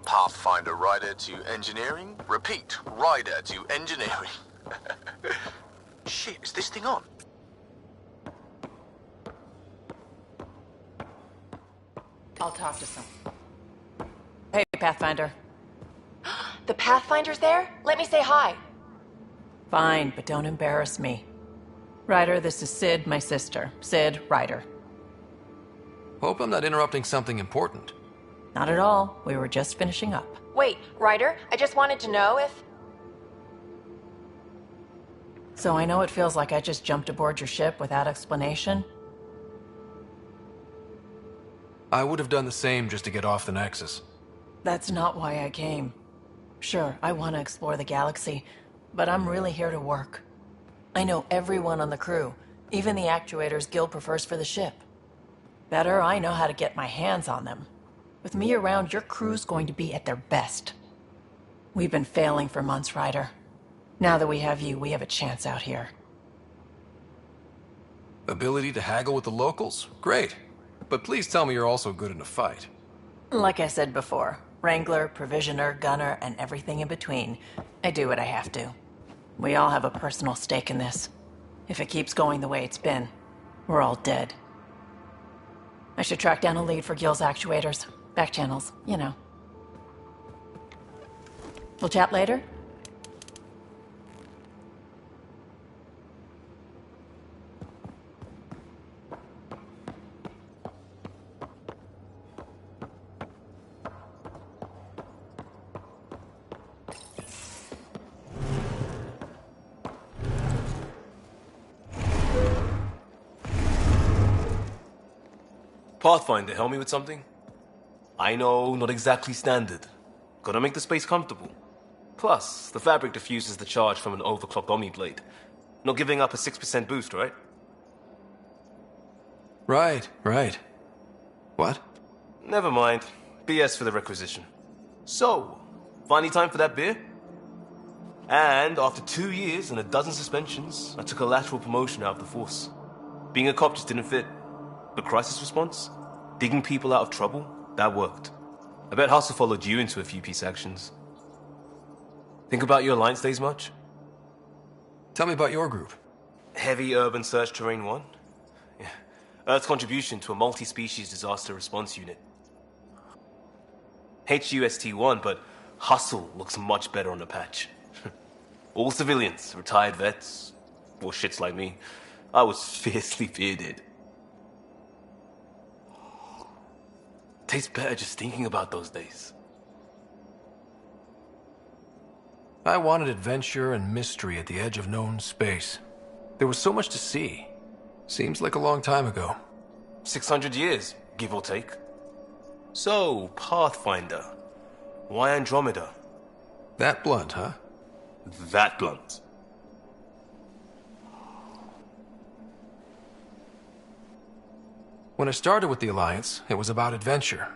Pathfinder rider to engineering. Repeat, rider to engineering. Shit, is this thing on? I'll talk to some. Hey, Pathfinder. The Pathfinder's there? Let me say hi. Fine, but don't embarrass me. Ryder, this is Sid, my sister. Sid, Ryder. Hope I'm not interrupting something important. Not at all. We were just finishing up. Wait, Ryder, I just wanted to know if... So I know it feels like I just jumped aboard your ship without explanation. I would have done the same just to get off the Nexus. That's not why I came. Sure, I want to explore the galaxy, but I'm really here to work. I know everyone on the crew, even the actuators Gil prefers for the ship. Better, I know how to get my hands on them. With me around, your crew's going to be at their best. We've been failing for months, Ryder. Now that we have you, we have a chance out here. Ability to haggle with the locals? Great. But please tell me you're also good in a fight. Like I said before, Wrangler, Provisioner, Gunner, and everything in between. I do what I have to. We all have a personal stake in this. If it keeps going the way it's been, we're all dead. I should track down a lead for Gil's actuators. Back channels, you know. We'll chat later? Pathfinder, help me with something? I know, not exactly standard. Gotta make the space comfortable. Plus, the fabric diffuses the charge from an overclocked Omni-Blade. Not giving up a 6% boost, right? Right. What? Never mind. BS for the requisition. So, finally time for that beer? And after 2 years and a dozen suspensions, I took a lateral promotion out of the force. Being a cop just didn't fit. But crisis response? Digging people out of trouble? That worked. I bet Hustle followed you into a few peace actions. Think about your Alliance days much? Tell me about your group. Heavy Urban Search Terrain 1? Yeah. Earth's contribution to a multi-species disaster response unit. HUST-1, but Hustle looks much better on the patch. All civilians, retired vets, or shits like me. I was fiercely bearded. Tastes better just thinking about those days. I wanted adventure and mystery at the edge of known space. There was so much to see. Seems like a long time ago. 600 years, give or take. So, Pathfinder. Why Andromeda? That blunt, huh? That blunt. When I started with the Alliance, it was about adventure.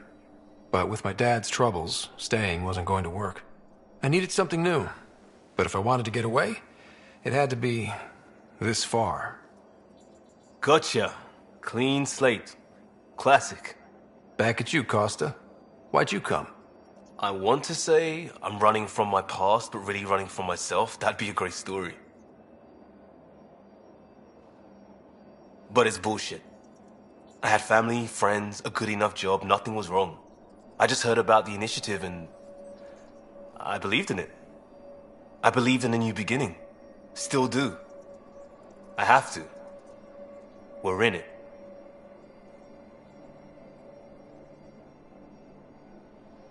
But with my dad's troubles, staying wasn't going to work. I needed something new. But if I wanted to get away, it had to be this far. Gotcha. Clean slate. Classic. Back at you, Costa. Why'd you come? I want to say I'm running from my past, but really running from myself. That'd be a great story. But it's bullshit. I had family, friends, a good enough job, nothing was wrong. I just heard about the initiative and I believed in it. I believed in a new beginning. Still do. I have to. We're in it.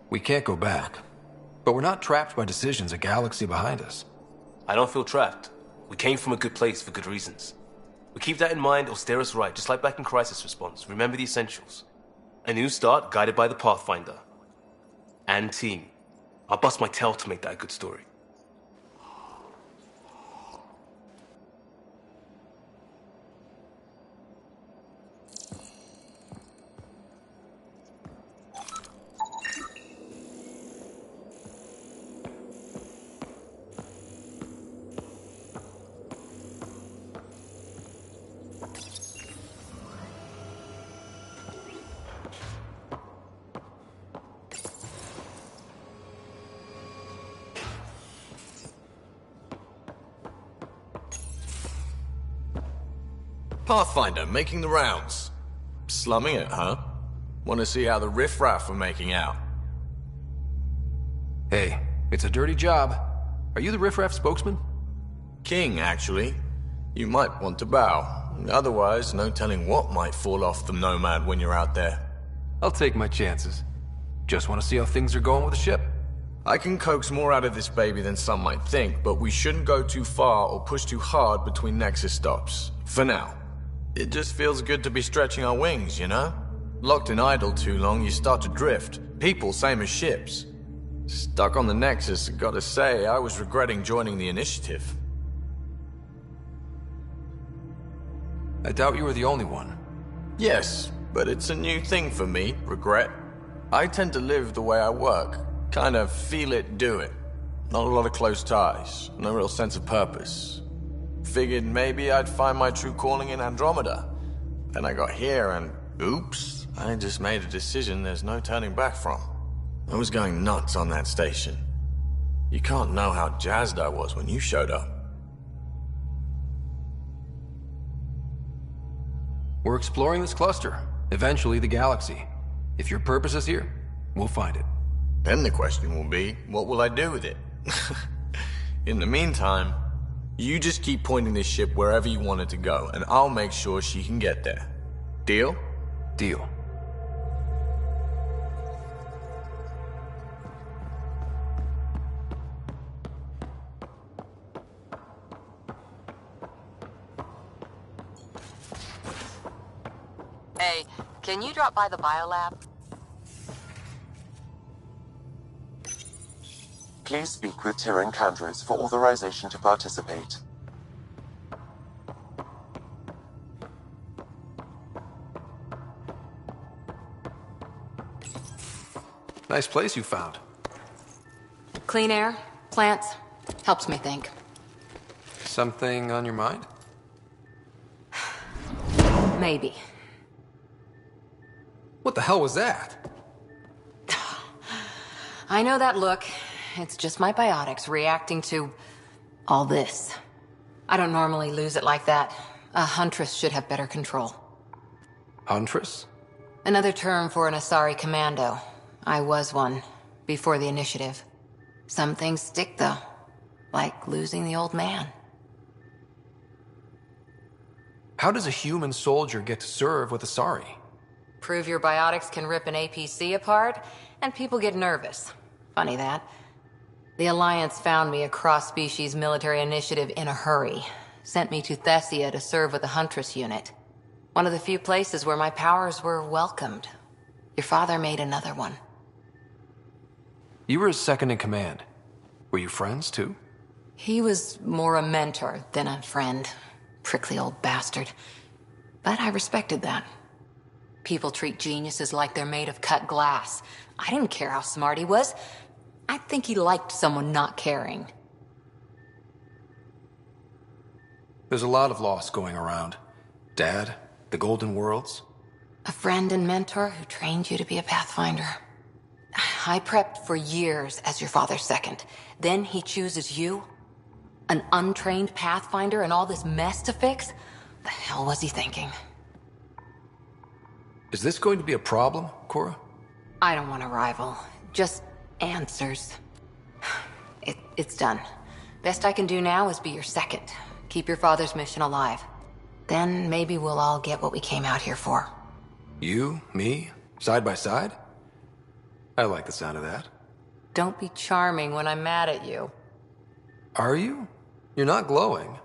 We can't go back. But we're not trapped by decisions a galaxy behind us. I don't feel trapped. We came from a good place for good reasons. We keep that in mind or steer us right, just like back in Crisis Response. Remember the essentials. A new start guided by the Pathfinder. And team. I'll bust my tail to make that a good story. Pathfinder, making the rounds. Slumming it, huh? Want to see how the riffraff are making out? Hey, it's a dirty job. Are you the riffraff spokesman? King, actually. You might want to bow. Otherwise, no telling what might fall off the Nomad when you're out there. I'll take my chances. Just want to see how things are going with the ship. I can coax more out of this baby than some might think, but we shouldn't go too far or push too hard between Nexus stops. For now. It just feels good to be stretching our wings, you know? Locked in idle too long, you start to drift. People, same as ships. Stuck on the Nexus, gotta say, I was regretting joining the Initiative. I doubt you were the only one. Yes, but it's a new thing for me, regret. I tend to live the way I work. Kind of feel it, do it. Not a lot of close ties, no real sense of purpose. Figured maybe I'd find my true calling in Andromeda. Then I got here and, oops, I just made a decision there's no turning back from. I was going nuts on that station. You can't know how jazzed I was when you showed up. We're exploring this cluster, eventually the galaxy. If your purpose is here, we'll find it. Then the question will be, what will I do with it? In the meantime, you just keep pointing this ship wherever you want it to go, and I'll make sure she can get there. Deal? Deal. Hey, can you drop by the biolab? Please speak with Tyr Encounters for authorization to participate. Nice place you found. Clean air, plants, helps me think. Something on your mind? Maybe. What the hell was that? I know that look. It's just my biotics reacting to all this. I don't normally lose it like that. A huntress should have better control. Huntress? Another term for an Asari commando. I was one, before the initiative. Some things stick, though. Like losing the old man. How does a human soldier get to serve with Asari? Prove your biotics can rip an APC apart, and people get nervous. Funny that. The Alliance found me a cross-species military initiative in a hurry. Sent me to Thessia to serve with the Huntress unit. One of the few places where my powers were welcomed. Your father made another one. You were his second in command. Were you friends, too? He was more a mentor than a friend. Prickly old bastard. But I respected that. People treat geniuses like they're made of cut glass. I didn't care how smart he was. I think he liked someone not caring. There's a lot of loss going around. Dad, the Golden Worlds. A friend and mentor who trained you to be a Pathfinder. I prepped for years as your father's second. Then he chooses you? An untrained Pathfinder and all this mess to fix? The hell was he thinking? Is this going to be a problem, Cora? I don't want a rival. Just answers. It's done. Best I can do now is be your second. Keep your father's mission alive. Then maybe we'll all get what we came out here for. You, me, side by side? I like the sound of that. Don't be charming when I'm mad at you. Are you? You're not glowing.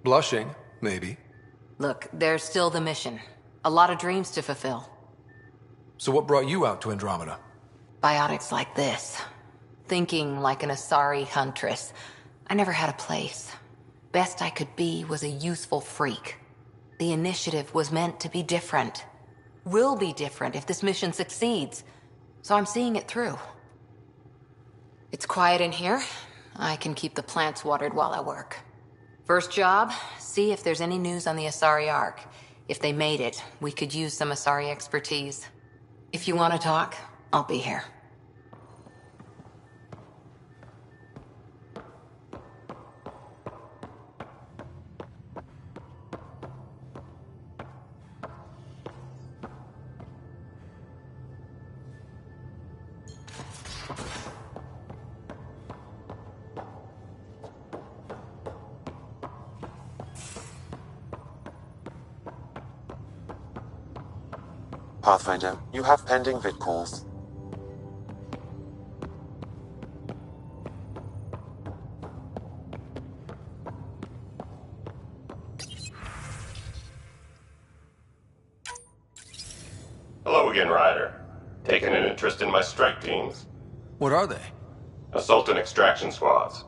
Blushing, maybe. Look, there's still the mission. A lot of dreams to fulfill. So what brought you out to Andromeda? Biotics like this. Thinking like an Asari huntress. I never had a place. Best I could be was a useful freak. The initiative was meant to be different. Will be different if this mission succeeds. So I'm seeing it through. It's quiet in here. I can keep the plants watered while I work. First job, see if there's any news on the Asari Ark. If they made it, we could use some Asari expertise. If you want to talk, I'll be here. Pathfinder, you have pending vid calls. Hello again, Ryder. Taking an interest in my strike teams. What are they? Assault and extraction squads.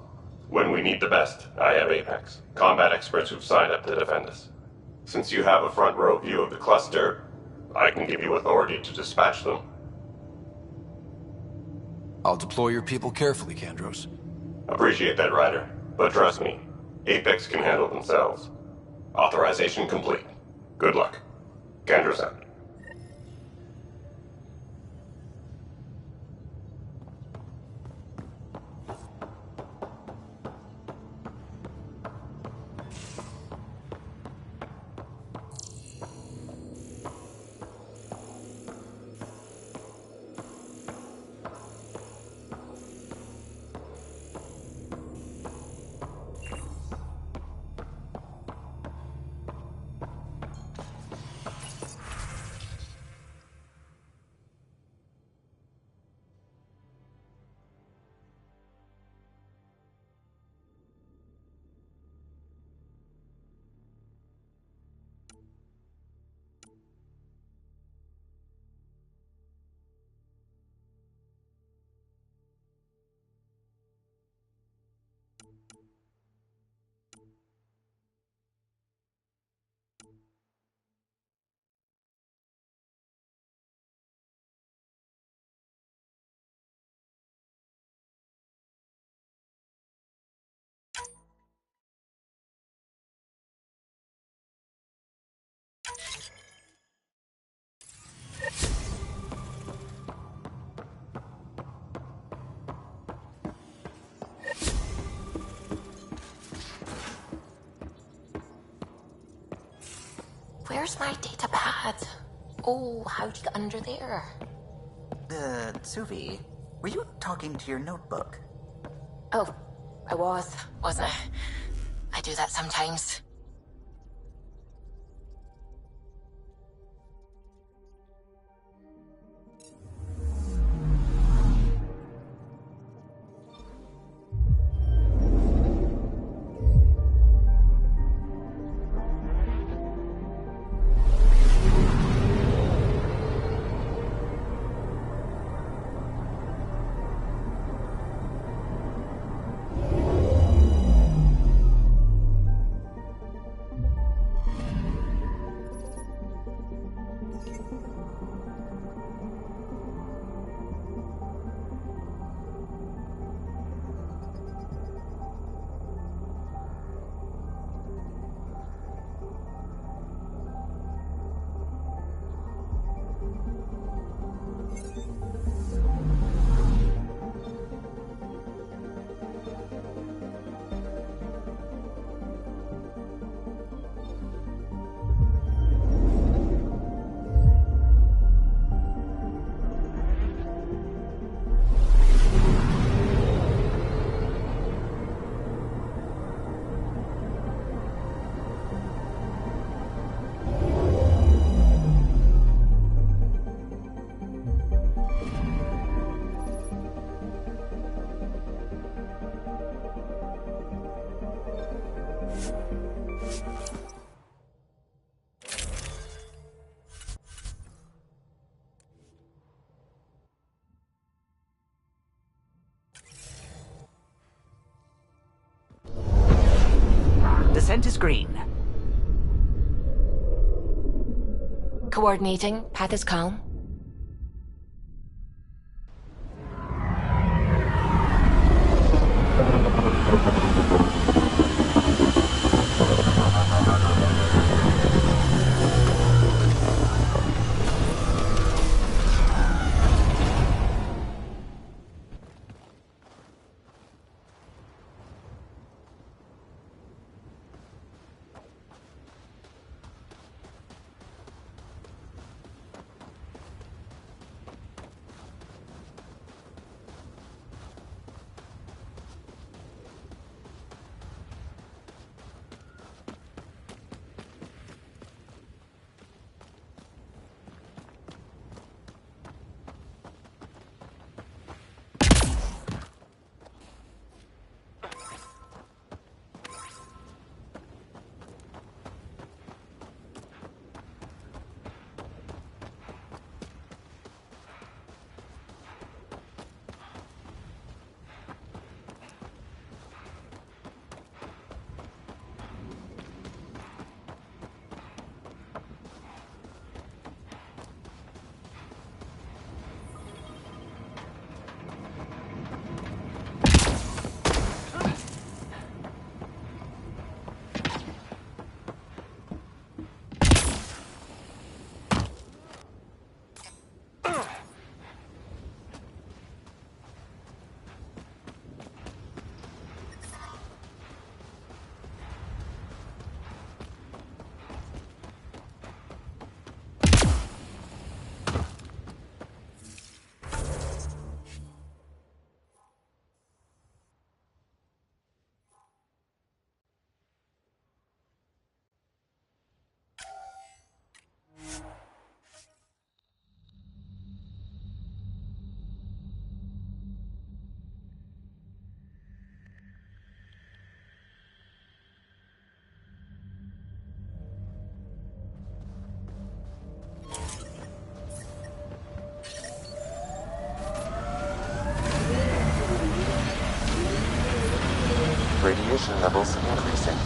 When we need the best, I have Apex. Combat experts who've signed up to defend us. Since you have a front row view of the cluster, I can give you authority to dispatch them. I'll deploy your people carefully, Kandros. Appreciate that, Ryder. But trust me, Apex can handle themselves. Authorization complete. Good luck. Kandros out. Where's my data pad? Oh, how'd you get under there? Suvi, were you talking to your notebook? Oh, I wasn't I? I do that sometimes. Descent is green. Coordinating. Path is calm. radiation levels increasing.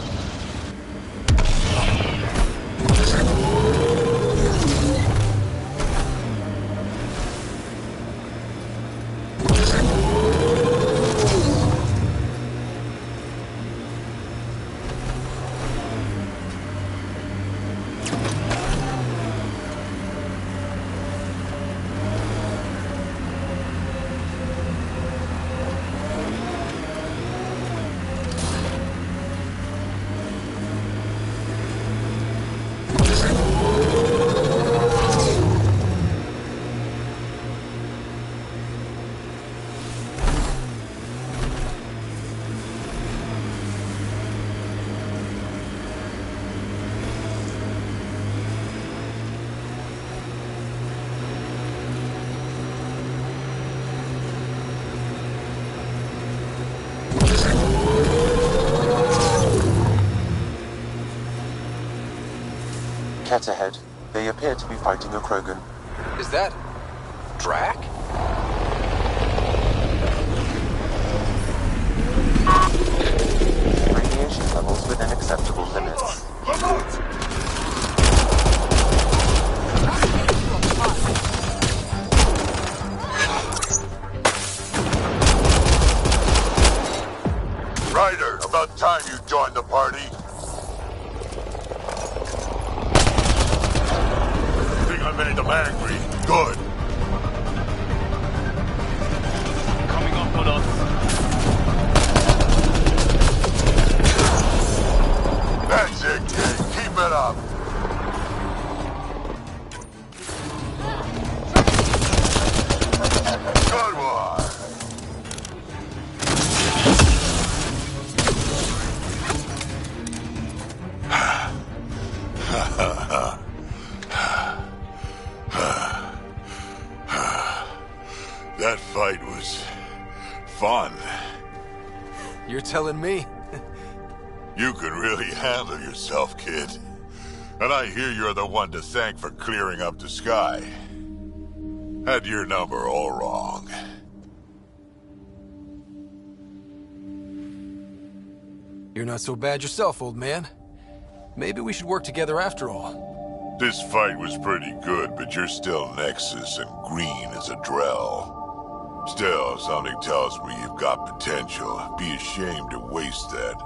Cat ahead. They appear to be fighting a Krogan. Is that... Drac? Radiation levels within acceptable limits. Ryder, about time you joined the party. I made them angry. Good. Coming up on us. That's it, kid. Keep it up. Good one. That fight was fun. You're telling me? You can really handle yourself, kid. And I hear you're the one to thank for clearing up the sky. Had your number all wrong. You're not so bad yourself, old man. Maybe we should work together after all. This fight was pretty good, but you're still Nexus and green as a Drell. Still, something tells me you've got potential. Be ashamed to waste that.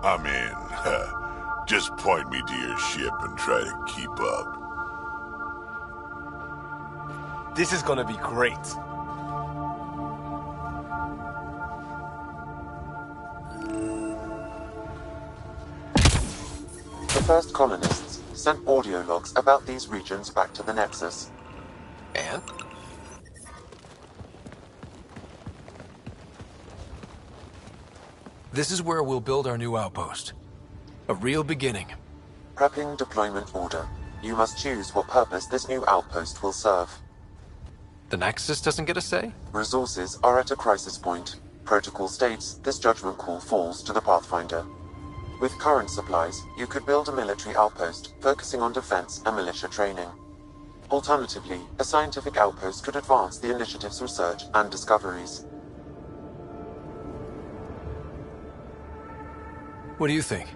I mean, just point me to your ship and try to keep up. This is gonna be great. The first colonists sent audio logs about these regions back to the Nexus. And? This is where we'll build our new outpost. A real beginning. Prepping deployment order. You must choose what purpose this new outpost will serve. The Nexus doesn't get a say? Resources are at a crisis point. Protocol states this judgment call falls to the Pathfinder. With current supplies, you could build a military outpost, focusing on defense and militia training. Alternatively, a scientific outpost could advance the initiative's research and discoveries. What do you think?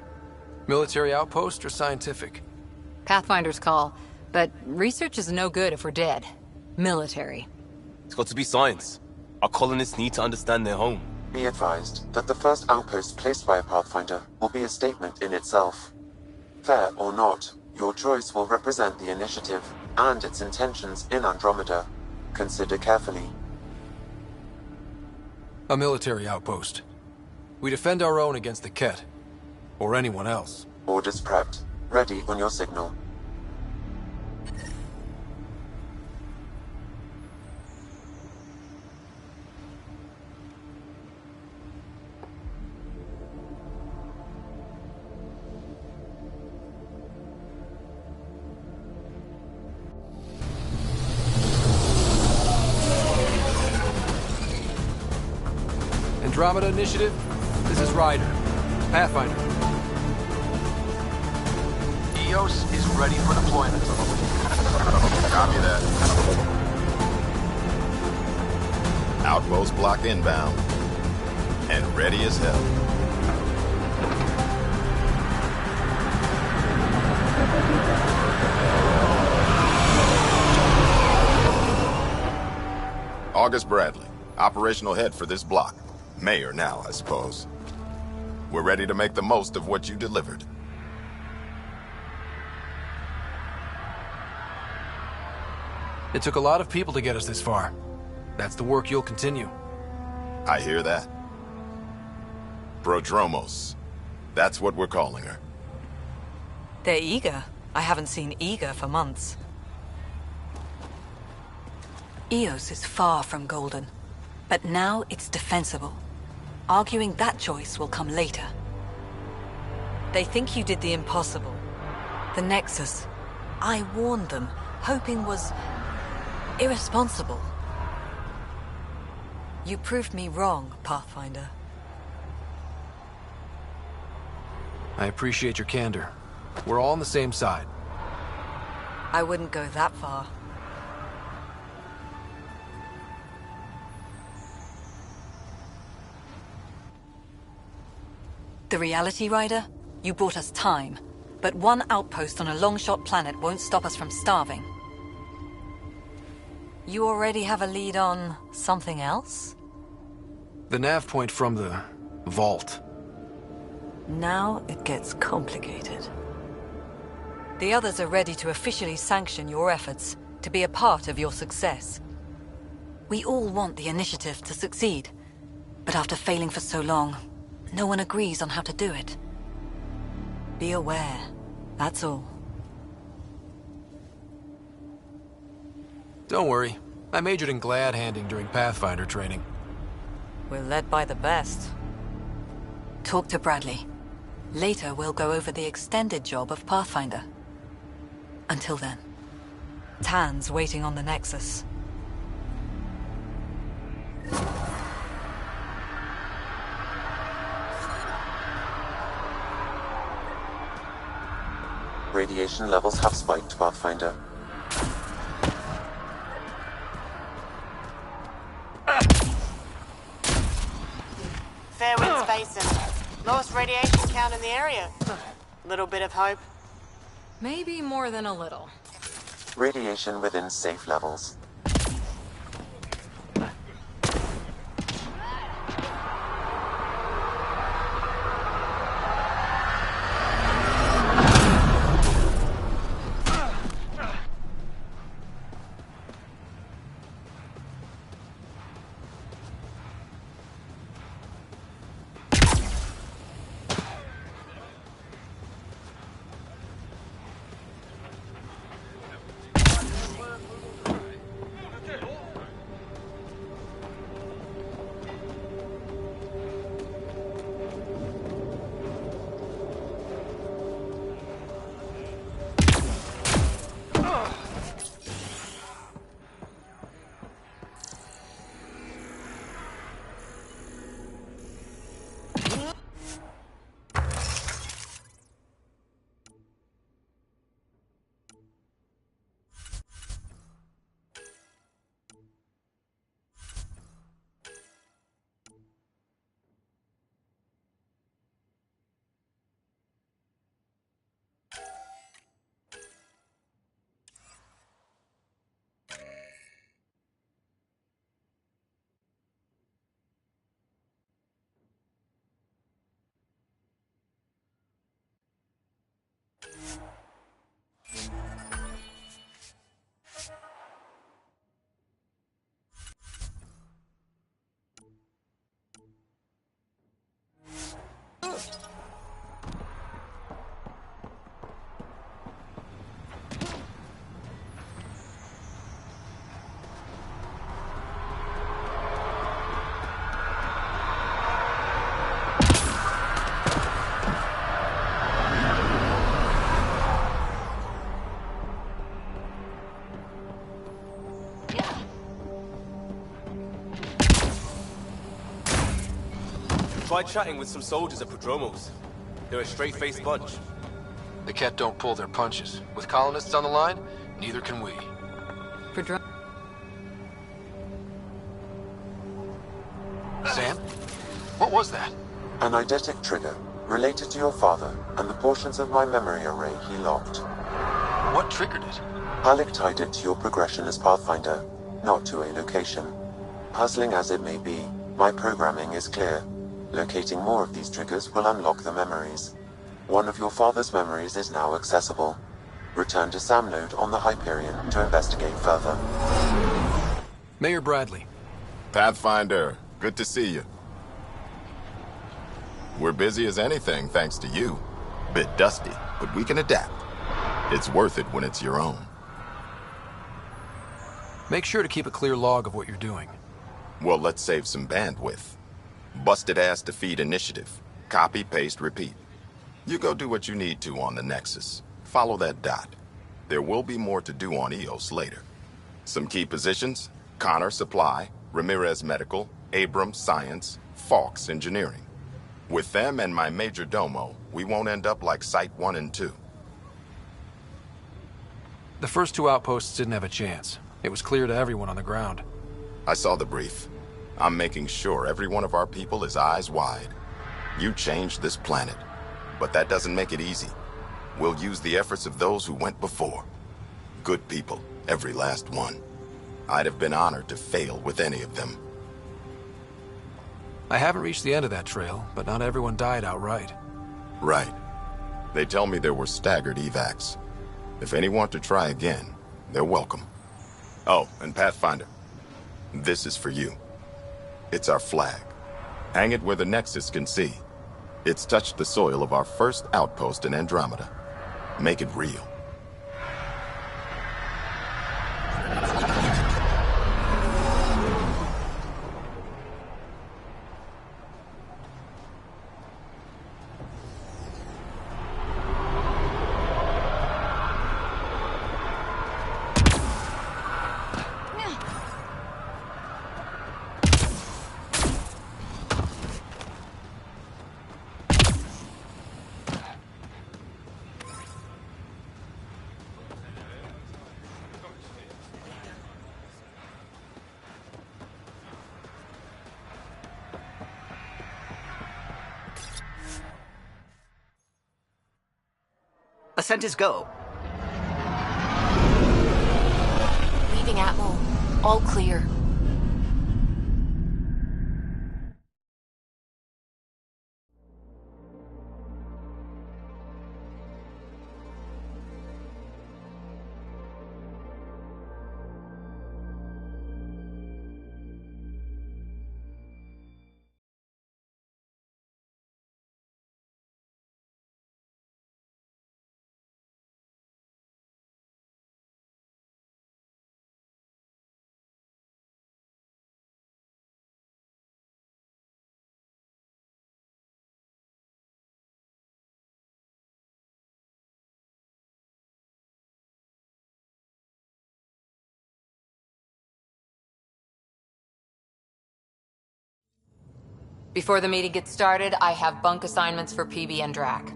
Military outpost or scientific? Pathfinder's call, but research is no good if we're dead. Military. It's got to be science. Our colonists need to understand their home. Be advised that the first outpost placed by a Pathfinder will be a statement in itself. Fair or not, your choice will represent the initiative and its intentions in Andromeda. Consider carefully. A military outpost. We defend our own against the Ket. Or anyone else. Orders prepped. Ready on your signal. Andromeda Initiative, this is Ryder. Pathfinder. EOS is ready for deployment. Copy that. Outpost block inbound. And ready as hell. August Bradley, operational head for this block. Mayor now, I suppose. We're ready to make the most of what you delivered. It took a lot of people to get us this far. That's the work you'll continue. I hear that. Prodromos. That's what we're calling her. They're eager. I haven't seen eager for months. Eos is far from golden, but now it's defensible. Arguing that choice will come later. They think you did the impossible. The Nexus. I warned them, hoping was irresponsible. You proved me wrong, Pathfinder. I appreciate your candor. We're all on the same side. I wouldn't go that far. The Reality Rider? You brought us time, but one outpost on a long-shot planet won't stop us from starving. You already have a lead on something else? The nav point from the vault. Now it gets complicated. The others are ready to officially sanction your efforts, to be a part of your success. We all want the initiative to succeed, but after failing for so long, no one agrees on how to do it. Be aware, that's all. Don't worry. I majored in glad handing during Pathfinder training. We're led by the best. Talk to Bradley. Later, we'll go over the extended job of Pathfinder. Until then, Tan's waiting on the Nexus. Radiation levels have spiked, Pathfinder. Fair winds facing. Lowest radiation count in the area. Little bit of hope. Maybe more than a little. Radiation within safe levels. Tried chatting with some soldiers at Prodromos. They're a straight-faced bunch. The Ket don't pull their punches. With colonists on the line, neither can we. Sam? What was that? An eidetic trigger, related to your father, and the portions of my memory array he locked. What triggered it? Halleck tied it to your progression as Pathfinder, not to a location. Puzzling as it may be, my programming is clear. Locating more of these triggers will unlock the memories. One of your father's memories is now accessible. Return to Sam Node on the Hyperion to investigate further. Mayor Bradley. Pathfinder, good to see you. We're busy as anything, thanks to you. Bit dusty, but we can adapt. It's worth it when it's your own. Make sure to keep a clear log of what you're doing. Well, let's save some bandwidth. Busted ass to feed initiative. Copy, paste, repeat. You go do what you need to on the Nexus. Follow that dot. There will be more to do on EOS later. Some key positions: Connor Supply, Ramirez Medical, Abrams Science, Falks Engineering. With them and my major domo, we won't end up like Site 1 and 2. The first 2 outposts didn't have a chance. It was clear to everyone on the ground. I saw the brief. I'm making sure every one of our people is eyes wide. You changed this planet, but that doesn't make it easy. We'll use the efforts of those who went before. Good people, every last one. I'd have been honored to fail with any of them. I haven't reached the end of that trail, but not everyone died outright. Right. They tell me there were staggered evacs. If any want to try again, they're welcome. Oh, and Pathfinder, this is for you. It's our flag. Hang it where the Nexus can see. It's touched the soil of our first outpost in Andromeda. Make it real. Ascent is go. Leaving Atmo. All clear. Before the meeting gets started, I have bunk assignments for PB and Drac.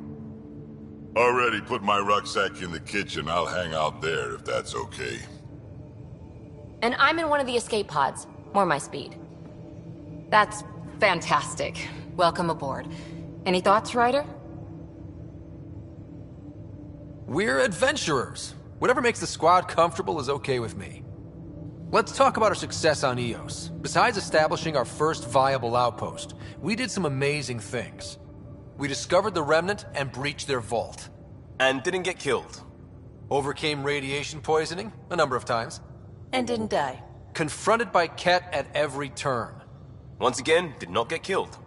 Already put my rucksack in the kitchen. I'll hang out there if that's okay. And I'm in one of the escape pods. More my speed. That's fantastic. Welcome aboard. Any thoughts, Ryder? We're adventurers. Whatever makes the squad comfortable is okay with me. Let's talk about our success on EOS. Besides establishing our first viable outpost, we did some amazing things. We discovered the Remnant and breached their vault. And didn't get killed. Overcame radiation poisoning a number of times. And didn't die. Confronted by Ket at every turn. Once again, did not get killed.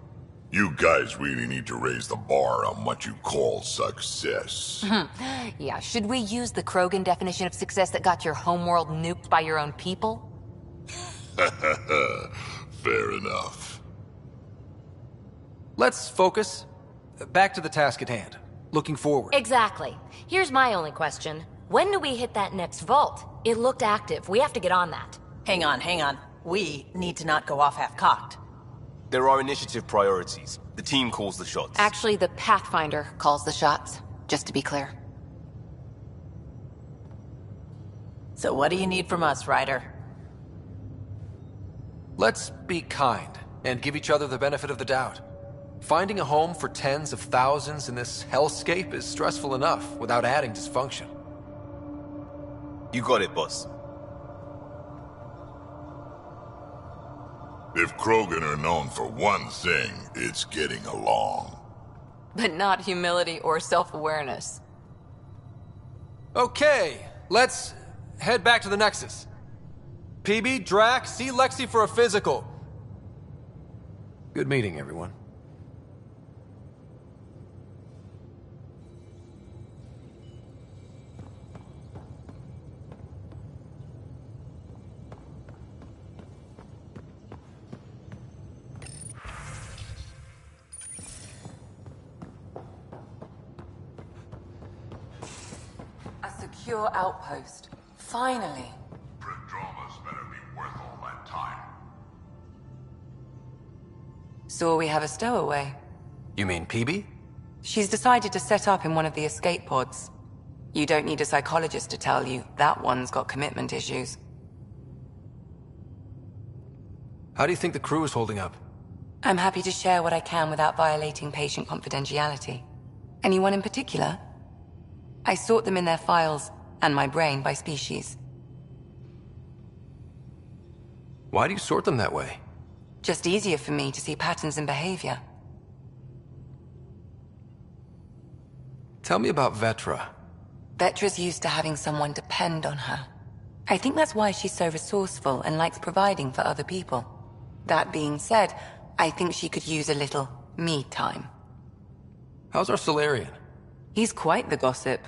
You guys really need to raise the bar on what you call success. Yeah, should we use the Krogan definition of success that got your homeworld nuked by your own people? Fair enough. Let's focus. Back to the task at hand. Looking forward. Exactly. Here's my only question. When do we hit that next vault? It looked active. We have to get on that. Hang on. We need to not go off half-cocked. There are initiative priorities. The team calls the shots. Actually, the Pathfinder calls the shots, just to be clear. So what do you need from us, Ryder? Let's be kind and give each other the benefit of the doubt. Finding a home for tens of thousands in this hellscape is stressful enough without adding dysfunction. You got it, boss. If Krogan are known for one thing, it's getting along. But not humility or self-awareness. Okay, let's head back to the Nexus. PB, Drac, see Lexi for a physical. Good meeting, everyone. A secure outpost. Finally. Prodroma's better be worth all that time. So we have a stowaway. You mean PB? She's decided to set up in one of the escape pods. You don't need a psychologist to tell you that one's got commitment issues. How do you think the crew is holding up? I'm happy to share what I can without violating patient confidentiality. Anyone in particular? I sort them in their files, and my brain by species. Why do you sort them that way? Just easier for me to see patterns in behavior. Tell me about Vetra. Vetra's used to having someone depend on her. I think that's why she's so resourceful and likes providing for other people. That being said, I think she could use a little me time. How's our Solarian? He's quite the gossip.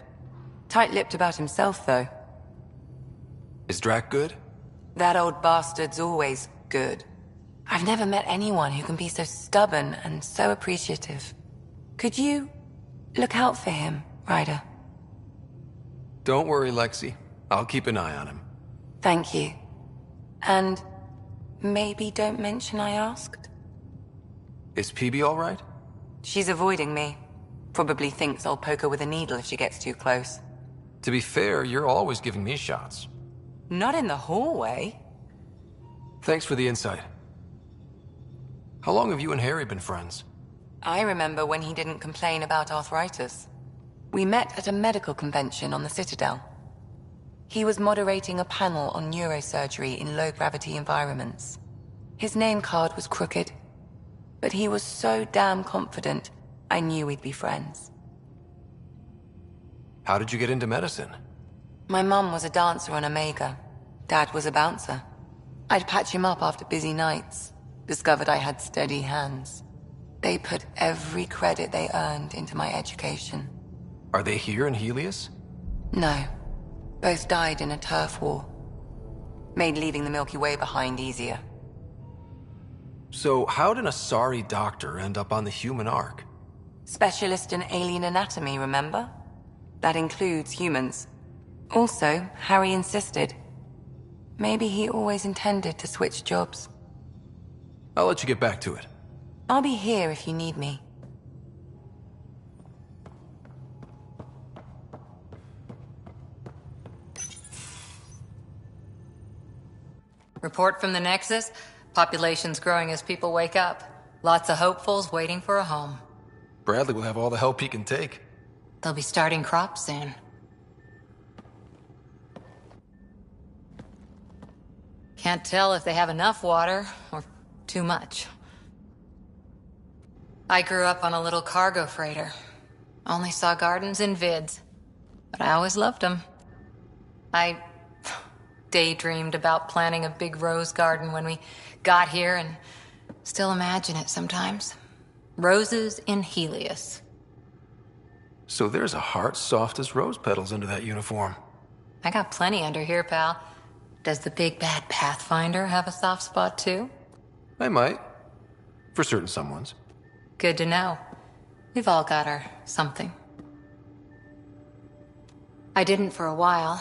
Tight-lipped about himself, though. Is Drac good? That old bastard's always good. I've never met anyone who can be so stubborn and so appreciative. Could you look out for him, Ryder? Don't worry, Lexi. I'll keep an eye on him. Thank you. And maybe don't mention I asked? Is PB all right? She's avoiding me. Probably thinks I'll poke her with a needle if she gets too close. To be fair, you're always giving me shots. Not in the hallway. Thanks for the insight. How long have you and Harry been friends? I remember when he didn't complain about arthritis. We met at a medical convention on the Citadel. He was moderating a panel on neurosurgery in low-gravity environments. His name card was crooked, but he was so damn confident, I knew we'd be friends. How did you get into medicine? My mum was a dancer on Omega. Dad was a bouncer. I'd patch him up after busy nights. Discovered I had steady hands. They put every credit they earned into my education. Are they here in Helios? No. Both died in a turf war. Made leaving the Milky Way behind easier. So how did a sorry doctor end up on the human ark? Specialist in alien anatomy, remember? That includes humans. Also, Harry insisted. Maybe he always intended to switch jobs. I'll let you get back to it. I'll be here if you need me. Report from the Nexus. Population's growing as people wake up. Lots of hopefuls waiting for a home. Bradley will have all the help he can take. They'll be starting crops soon. Can't tell if they have enough water or too much. I grew up on a little cargo freighter. Only saw gardens in vids, but I always loved them. I daydreamed about planting a big rose garden when we got here and still imagine it sometimes. Roses in Helios. So there's a heart soft as rose petals under that uniform. I got plenty under here, pal. Does the big bad Pathfinder have a soft spot too? I might. For certain someones. Good to know. We've all got our something. I didn't for a while.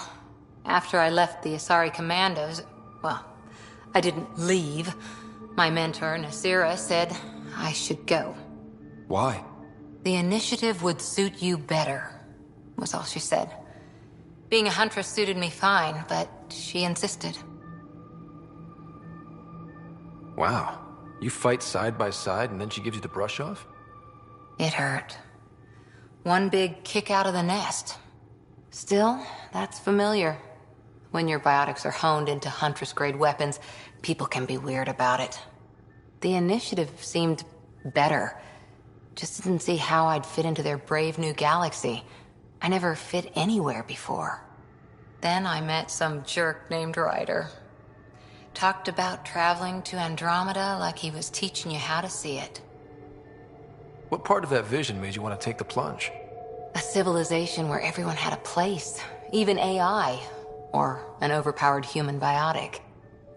After I left the Asari Commandos, well, I didn't leave. My mentor, Nasira, said I should go. Why? The initiative would suit you better, was all she said. Being a huntress suited me fine, but she insisted. Wow. You fight side by side and then she gives you the brush off? It hurt. One big kick out of the nest. Still, that's familiar. When your biotics are honed into Huntress-grade weapons, people can be weird about it. The initiative seemed better. Just didn't see how I'd fit into their brave new galaxy. I never fit anywhere before. Then I met some jerk named Ryder. Talked about traveling to Andromeda like he was teaching you how to see it. What part of that vision made you want to take the plunge? A civilization where everyone had a place, even AI, or an overpowered human biotic.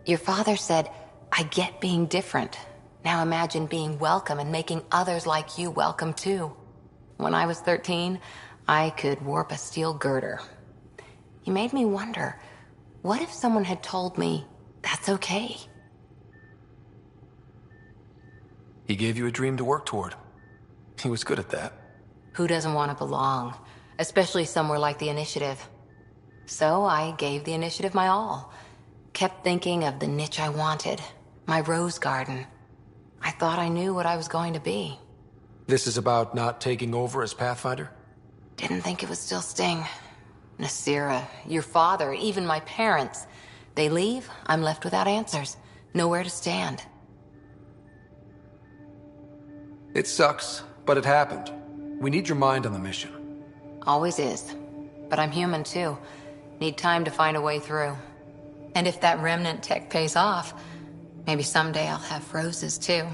Your father said, I get being different. Now imagine being welcome and making others like you welcome too. When I was 13, I could warp a steel girder. He made me wonder, what if someone had told me that's okay? He gave you a dream to work toward. He was good at that. Who doesn't want to belong? Especially somewhere like the Initiative. So I gave the Initiative my all. Kept thinking of the niche I wanted. My rose garden. I thought I knew what I was going to be. This is about not taking over as Pathfinder? Didn't think it would still sting. Nasira, your father, even my parents. They leave, I'm left without answers. Nowhere to stand. It sucks, but it happened. We need your mind on the mission. Always is. But I'm human too. Need time to find a way through. And if that remnant tech pays off, maybe someday I'll have roses too.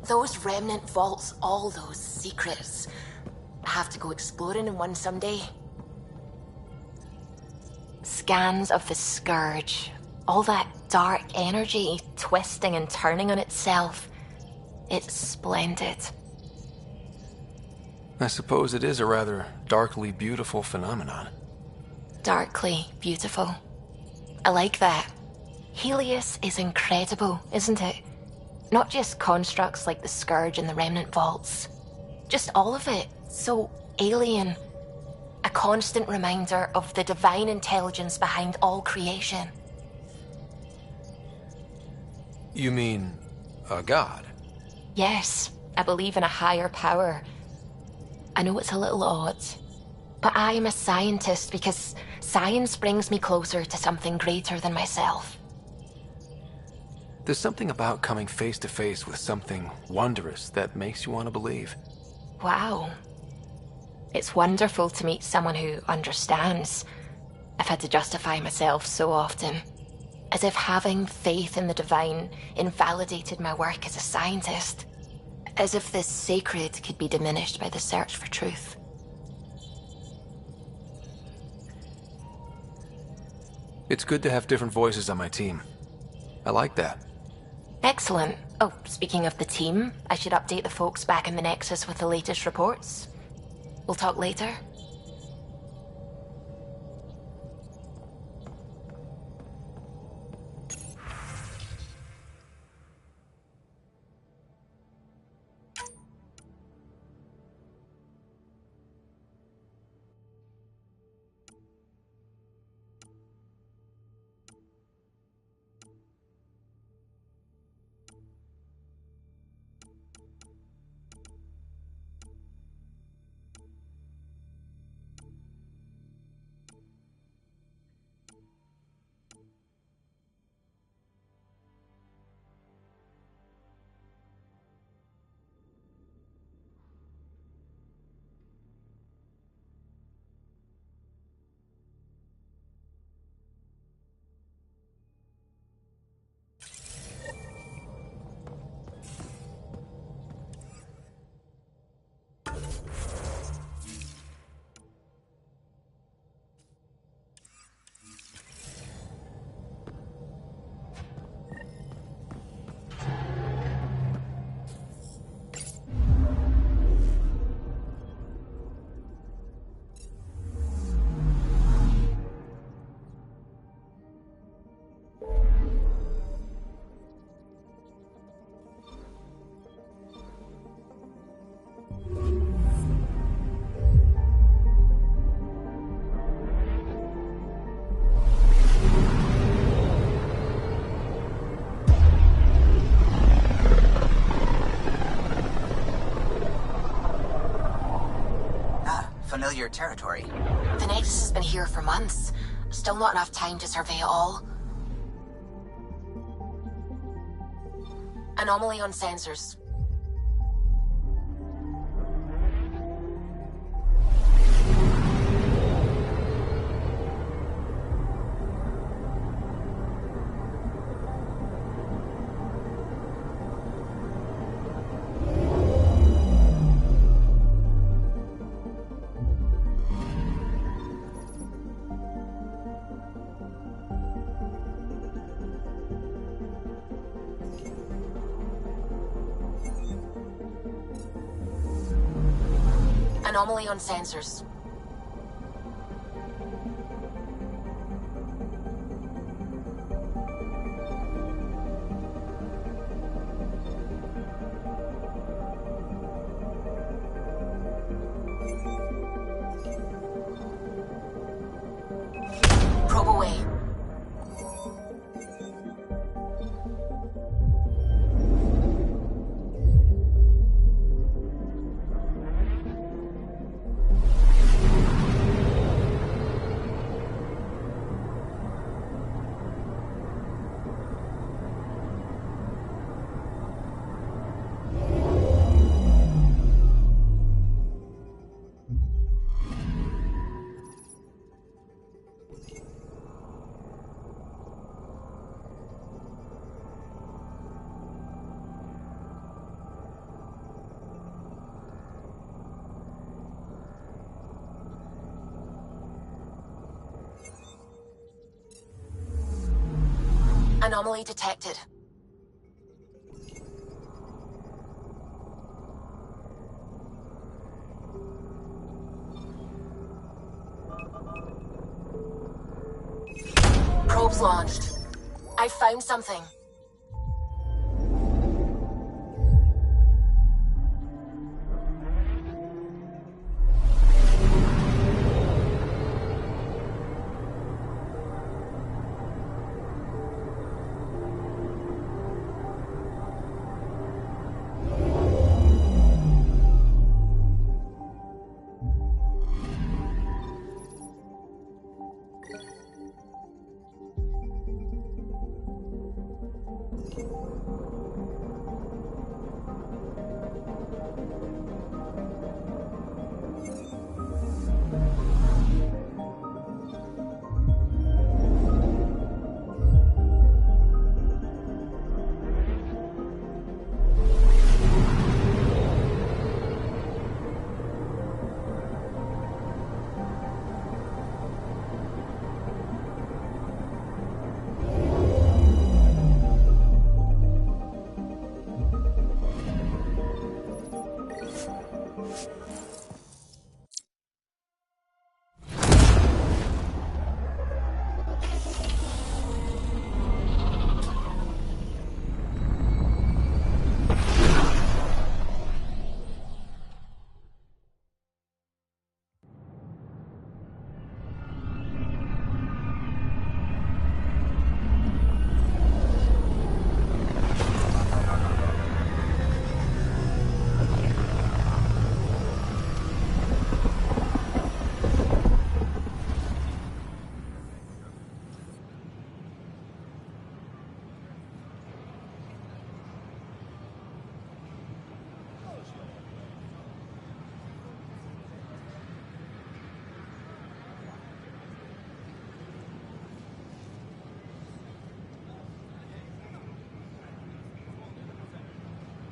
Those remnant vaults, all those secrets. I have to go exploring in one someday. Scans of the Scourge. All that dark energy twisting and turning on itself. It's splendid. I suppose it is a rather darkly beautiful phenomenon. Darkly beautiful. I like that. Helios is incredible, isn't it? Not just constructs like the Scourge and the Remnant Vaults. Just all of it. So alien. A constant reminder of the divine intelligence behind all creation. You mean a god? Yes, I believe in a higher power. I know it's a little odd, but I am a scientist because science brings me closer to something greater than myself. There's something about coming face to face with something wondrous that makes you want to believe. Wow. It's wonderful to meet someone who understands. I've had to justify myself so often. As if having faith in the divine invalidated my work as a scientist. As if this sacred could be diminished by the search for truth. It's good to have different voices on my team. I like that. Excellent. Oh, speaking of the team, I should update the folks back in the Nexus with the latest reports. We'll talk later. territory. The Nexus has been here for months. Still not enough time to survey it all. Anomaly on sensors. Anomaly on sensors. Probe away. Anomaly detected. Probes launched. I found something.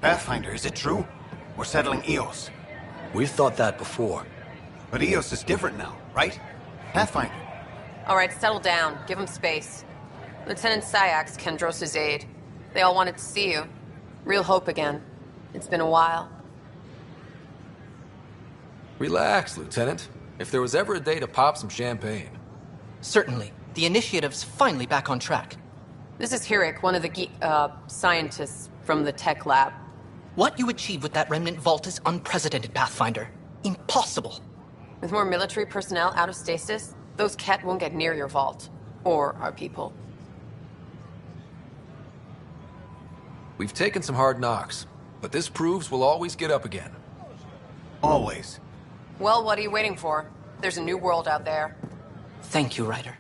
Pathfinder, is it true? We're settling Eos. We've thought that before. But Eos is different now, right? Pathfinder. All right, settle down. Give him space. Lieutenant Syax, Kendros' aide. They all wanted to see you. Real hope again. It's been a while. Relax, Lieutenant. If there was ever a day to pop some champagne. Certainly. The initiative's finally back on track. This is Hirik, one of the scientists from the tech lab. What you achieved with that remnant vault is unprecedented, Pathfinder. Impossible. With more military personnel out of stasis, those Ket won't get near your vault. Or our people. We've taken some hard knocks, but this proves we'll always get up again. Always. Well, what are you waiting for? There's a new world out there. Thank you, Ryder.